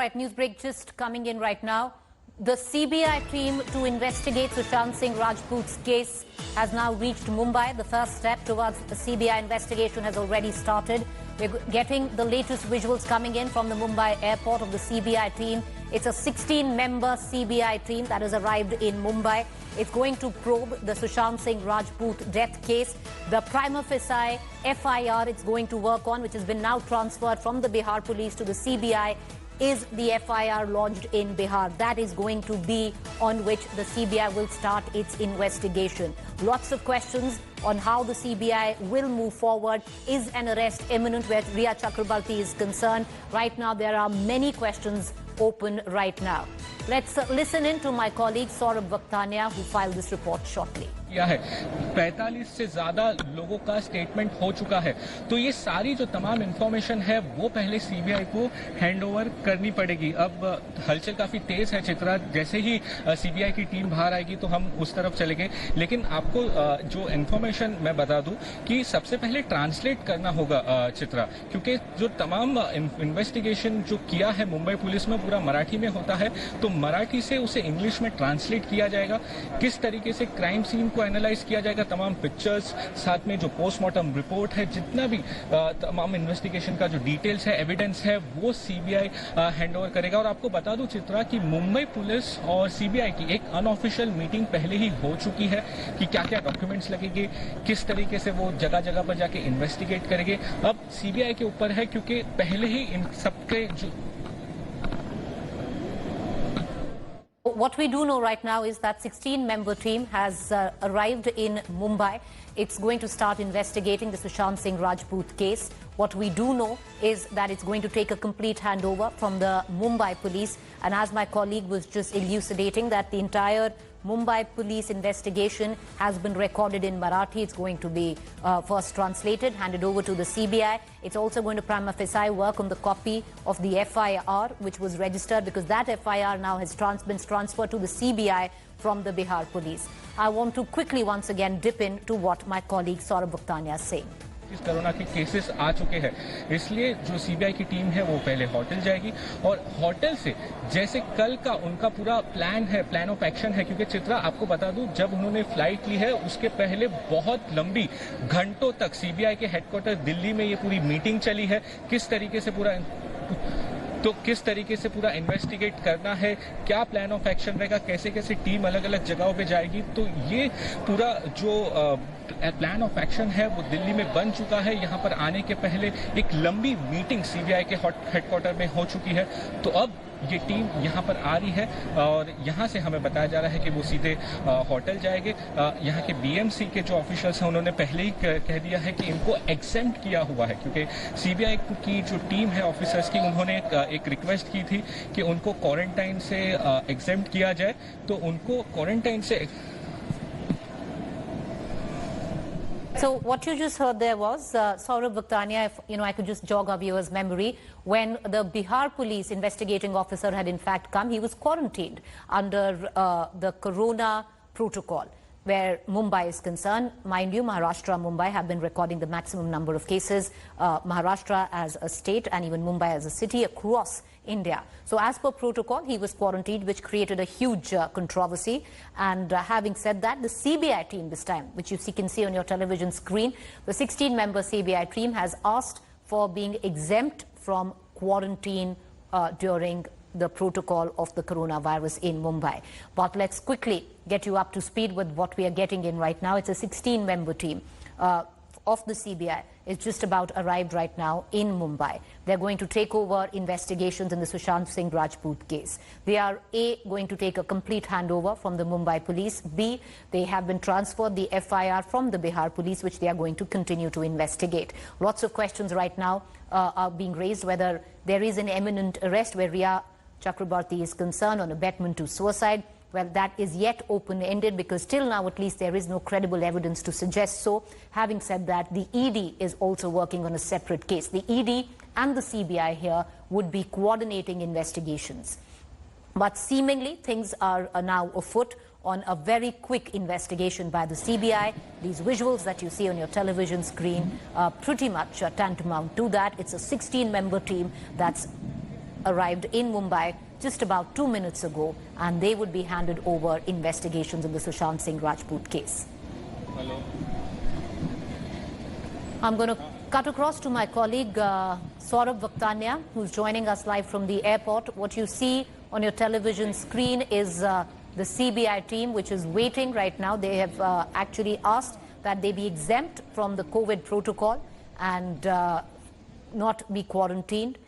right, news break just coming in right now. The CBI team to investigate Sushant Singh Rajput's case has now reached Mumbai. The first step towards the CBI investigation has already started. We're getting the latest visuals coming in from the Mumbai airport of the CBI team. It's a 16-member CBI team that has arrived in Mumbai. It's going to probe the Sushant Singh Rajput death case. The prima facie FIR it's going to work on, which has been now transferred from the Bihar police to the CBI, is the FIR launched in Bihar. That is going to be on which the CBI will start its investigation. Lots of questions on how the CBI will move forward. Is an arrest imminent where Rhea Chakraborty is concerned? Right now, there are many questions open right now. Let's listen in to my colleague Saurabh Vakhtania, who filed this report shortly. किया है 45 से ज्यादा लोगों का statement हो चुका है, तो ये सारी जो तमाम इंफॉर्मेशन है वो पहले सीबीआई को हैंडओवर करनी पड़ेगी। अब हलचल काफी तेज है चित्रा, जैसे ही सीबीआई की टीम बाहर आएगी तो हम उस तरफ चलेंगे। लेकिन आपको जो इंफॉर्मेशन मैं बता दूं कि सबसे पहले ट्रांसलेट करना होगा चित्रा, क्योंकि जो तमाम इन्वेस्टिगेशन जो किया है मुंबई पुलिस में पूरा मराठी में होता है, तो मराठी से उसे इंग्लिश में ट्रांसलेट किया जाएगा। किस तरीके से क्राइम सीन को एनालाइज किया जाएगा, तमाम पिक्चर्स, साथ में जो पोस्टमार्टम रिपोर्ट है, जितना भी तमाम इन्वेस्टिगेशन का जो डिटेल्स है, एविडेंस है, वो सीबीआई हैंडओवर करेगा। और आपको बता दूं चित्रा कि मुंबई पुलिस और सीबीआई की एक अनऑफिशियल मीटिंग पहले ही हो चुकी है कि क्या क्या डॉक्यूमेंट्स लगेंगे, किस तरीके से वो जगह जगह पर जाके इन्वेस्टिगेट करेंगे। अब सीबीआई के ऊपर है, क्योंकि पहले ही इन सबके जो What we do know right now is that 16-member team has arrived in Mumbai. It's going to start investigating the Sushant Singh Rajput case. What we do know is that it's going to take a complete handover from the Mumbai police. And as my colleague was just elucidating, that the entire Mumbai police investigation has been recorded in Marathi. It's going to be first translated, handed over to the CBI. It's also going to prima facie work on the copy of the FIR, which was registered, because that FIR now has been transferred to the CBI from the Bihar police. I want to quickly once again dip into what my colleague Saurabh Vakhtania is saying. Corona के cases आ चुके हैं, इसलिए जो CBI की team है वो पहले hotel जाएगी और होटल से जैसे कल का उनका पूरा प्लान है, प्लान ऑफ एक्शन है। क्योंकि चित्रा आपको बता दूं, जब उन्होंने फ्लाइट ली है उसके पहले बहुत लंबी घंटों तक सीबीआई के हेडक्वार्टर दिल्ली में ये पूरी मीटिंग चली है, किस तरीके से पूरा इन्वेस्टिगेट करना है, क्या प्लान ऑफ एक्शन रहेगा, कैसे कैसे टीम अलग अलग जगहों पे जाएगी। तो ये पूरा जो प्लान ऑफ एक्शन है वो दिल्ली में बन चुका है। यहाँ पर आने के पहले एक लंबी मीटिंग सीबीआई के हेडक्वार्टर में हो चुकी है। तो अब ये टीम यहाँ पर आ रही है और यहाँ से हमें बताया जा रहा है कि वो सीधे होटल जाएंगे। यहाँ के बीएमसी के जो ऑफिशियल्स हैं उन्होंने पहले ही कह दिया है कि इनको एग्जेम्प्ट किया हुआ है, क्योंकि सीबीआई की जो टीम है ऑफिसर्स की, उन्होंने एक रिक्वेस्ट की थी कि उनको क्वारंटाइन से एग्जेम्प्ट किया जाए। तो उनको क्वारंटाइन से So what you just heard there was Saurabh Vakhtania, if I could just jog our viewers' memory, when the Bihar police investigating officer had in fact come, he was quarantined under the corona protocol. Where Mumbai is concerned, mind you, Maharashtra and Mumbai have been recording the maximum number of cases. Maharashtra as a state and even Mumbai as a city across India. So as per protocol, he was quarantined, which created a huge controversy. And having said that, the CBI team this time, which you can see on your television screen, the 16-member CBI team has asked for being exempt from quarantine during the protocol of the coronavirus in Mumbai. But let's quickly get you up to speed with what we are getting in right now. It's a 16-member team of the CBI. It's just about arrived right now in Mumbai. They're going to take over investigations in the Sushant Singh Rajput case. They are A, going to take a complete handover from the Mumbai police. B, they have been transferred the FIR from the Bihar police, which they are going to continue to investigate. Lots of questions right now are being raised, whether there is an imminent arrest where Rhea Chakraborty is concerned on abetment to suicide. Well, that is yet open-ended, because till now at least there is no credible evidence to suggest so. Having said that, the ED is also working on a separate case. The ED and the CBI here would be coordinating investigations. But seemingly things are now afoot on a very quick investigation by the CBI. These visuals that you see on your television screen are pretty much tantamount to that. It's a 16-member team that's arrived in Mumbai just about 2 minutes ago, and they would be handed over investigations in the Sushant Singh Rajput case. Hello. I'm going to cut across to my colleague Saurabh Vaktania, who's joining us live from the airport. What you see on your television screen is the CBI team, which is waiting right now. They have actually asked that they be exempt from the COVID protocol and not be quarantined.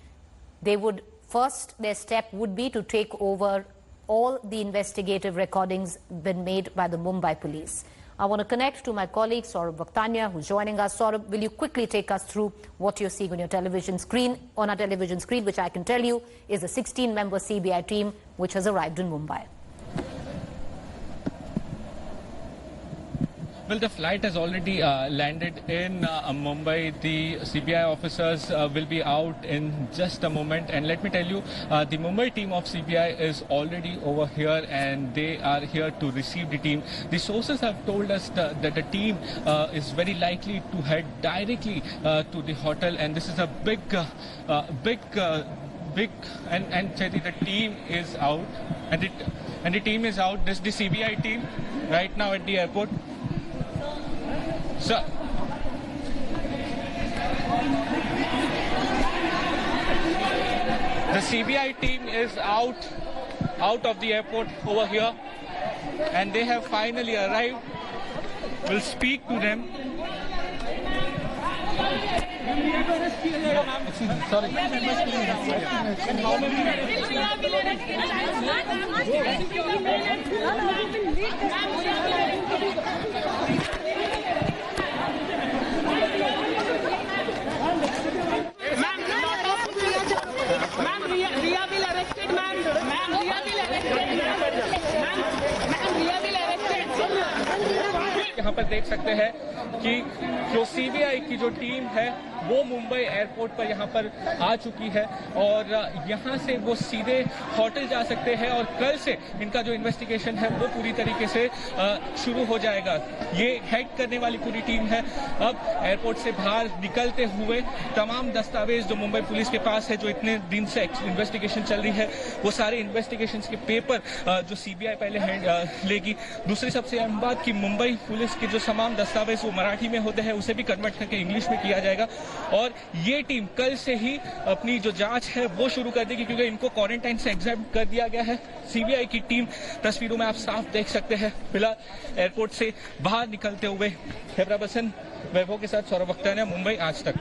They would first, their step would be to take over all the investigative recordings been made by the Mumbai police. I want to connect to my colleague Saurabh Vaktania, who's joining us. Saurabh, will you quickly take us through what you're seeing on your television screen, which I can tell you is a 16-member CBI team which has arrived in Mumbai? Well, the flight has already landed in Mumbai. The CBI officers will be out in just a moment. And let me tell you, the Mumbai team of CBI is already over here and they are here to receive the team. The sources have told us that the team is very likely to head directly to the hotel. And this is a big, and Chetty, the team is out. And the team is out. This is the CBI team right now at the airport. So, the CBI team is out of the airport over here, and they have finally arrived. We'll speak to them. Sorry. Ma'am, Rhea will arrested, ma'am. Ma'am, Rhea will arrested. Ma'am, Rhea will arrested. यहाँ पर देख सकते हैं कि जो CBI की जो team है वो मुंबई एयरपोर्ट पर यहाँ पर आ चुकी है और यहाँ से वो सीधे होटल जा सकते हैं और कल से इनका जो इन्वेस्टिगेशन है वो पूरी तरीके से शुरू हो जाएगा। ये हेड करने वाली पूरी टीम है। अब एयरपोर्ट से बाहर निकलते हुए तमाम दस्तावेज जो मुंबई पुलिस के पास है, जो इतने दिन से इन्वेस्टिगेशन चल रही है, वो सारे इन्वेस्टिगेशन के पेपर जो सीबीआई पहले लेगी। दूसरी सबसे अहम बात कि मुंबई पुलिस के जो तमाम दस्तावेज वो मराठी में होते हैं उसे भी कन्वर्ट करके इंग्लिश में किया जाएगा और ये टीम कल से ही अपनी जो जांच है वो शुरू कर देगी क्योंकि इनको क्वारंटाइन से एग्जेम्प्ट कर दिया गया है। सीबीआई की टीम तस्वीरों में आप साफ देख सकते हैं फिलहाल एयरपोर्ट से बाहर निकलते हुए। कैमरा पर्सन वैभव के साथ सौरभ वक्तानिया, मुंबई आज तक।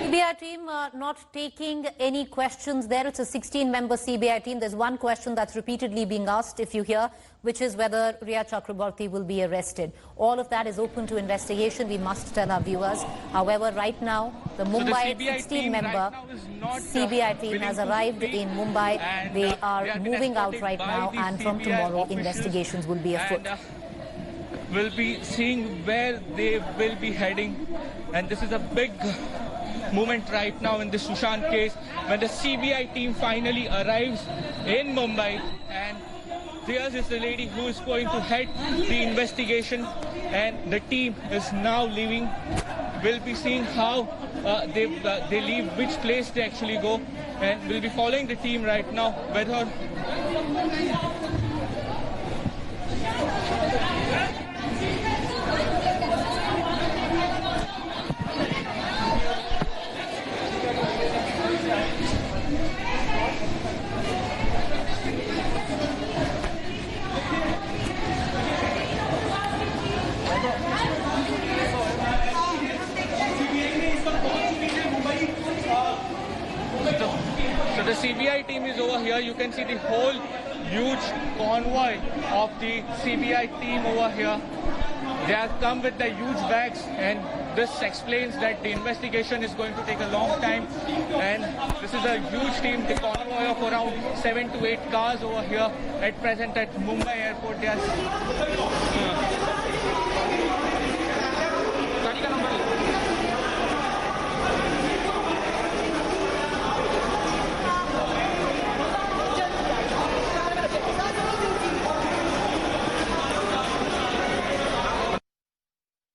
CBI team not taking any questions there. It's a 16-member CBI team. There's one question that's repeatedly being asked, if you hear, which is whether Rhea Chakraborty will be arrested. All of that is open to investigation, we must tell our viewers. However, right now, the Mumbai 16-member CBI team has arrived in Mumbai. They are moving out right now, and from tomorrow, investigations will be afoot. We'll be seeing where they will be heading, and this is a big moment right now in the Sushant case when the CBI team finally arrives in Mumbai, and Rhea is the lady who is going to head the investigation, and the team is now leaving. We'll be seeing how they leave, which place they actually go, and we'll be following the team right now. Whether So the CBI team is over here. You can see the whole huge convoy of the CBI team over here. They have come with the huge bags, and this explains that the investigation is going to take a long time. And this is a huge team, the convoy of around 7 to 8 cars over here at present at Mumbai airport. They are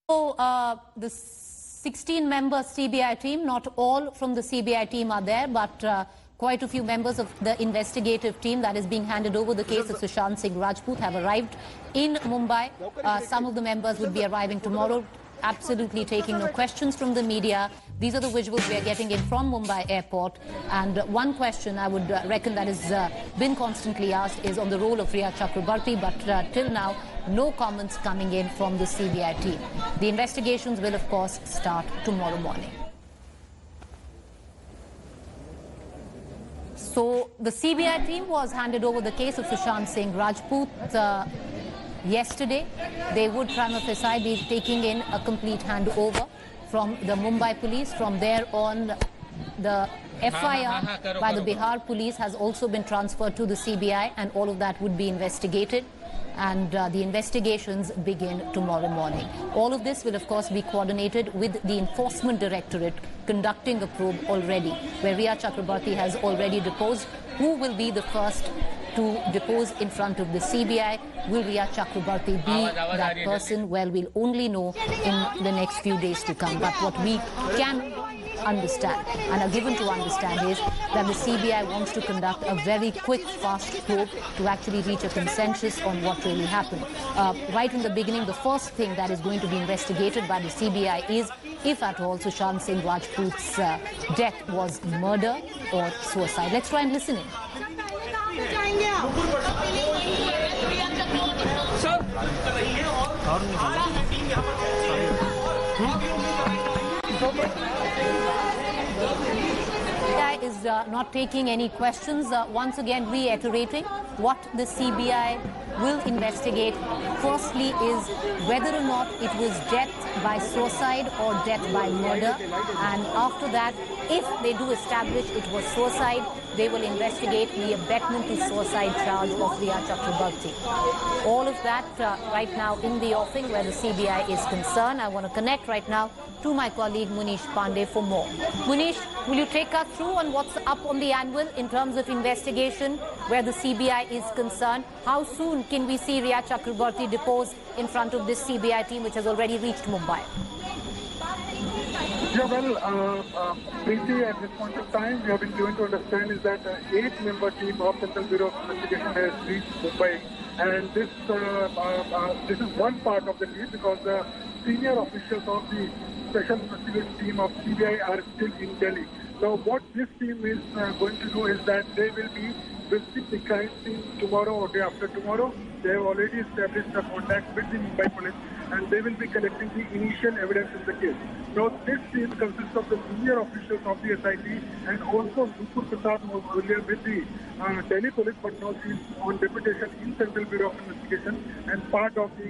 So, the 16-member CBI team. Not all from the CBI team are there, but quite a few members of the investigative team that is being handed over the case of Sushant Singh Rajput have arrived in Mumbai. Some of the members would be arriving tomorrow, absolutely taking no questions from the media. These are the visuals we are getting in from Mumbai airport. And one question I would reckon that has been constantly asked is on the role of Rhea Chakraborty, but till now, no comments coming in from the CBI team. The investigations will, of course, start tomorrow morning. So the CBI team was handed over the case of Sushant Singh Rajput yesterday. They would prima facie be taking in a complete handover from the Mumbai police. From there on, the FIR by the Bihar police has also been transferred to the CBI, and all of that would be investigated. And the investigations begin tomorrow morning. All of this will, of course, be coordinated with the Enforcement Directorate conducting a probe already, where Rhea Chakraborty has already deposed. Who will be the first to depose in front of the CBI? Will Rhea Chakraborty be that person? Well, we'll only know in the next few days to come. But what we can understand and are given to understand is that the CBI wants to conduct a very quick, fast probe to actually reach a consensus on what really happened. Right in the beginning, the first thing that is going to be investigated by the CBI is if at all Sushant Singh Rajput's death was murder or suicide. Let's try and listen in. Is not taking any questions. Once again reiterating what the CBI will investigate firstly is whether or not it was death by suicide or death by murder, and after that, if they do establish it was suicide, they will investigate the abetment to suicide charge of Rhea Chakraborty. All of that right now in the offing where the CBI is concerned. I want to connect right now to my colleague Munish Pandey for more. Munish, will you take us through on what's up on the anvil in terms of investigation where the CBI is concerned? How soon can we see Rhea Chakraborty deposed in front of this CBI team which has already reached Mumbai? Yeah, well, Preeti, at this point of time, we have been given to understand is that 8-member team of Central Bureau of Investigation has reached Mumbai, and this is one part of the team because the senior officials of the Special Investigation Team of CBI are still in Delhi. Now, what this team is going to do is that they will be visiting the crime scene tomorrow or day after tomorrow. They have already established a contact with the Mumbai police, and they will be collecting the initial evidence in the case. Now, this team consists of the senior officials of the SIT and also Nupur Prasad was earlier with the Delhi police, but now she is on deputation in Central Bureau of Investigation and part of the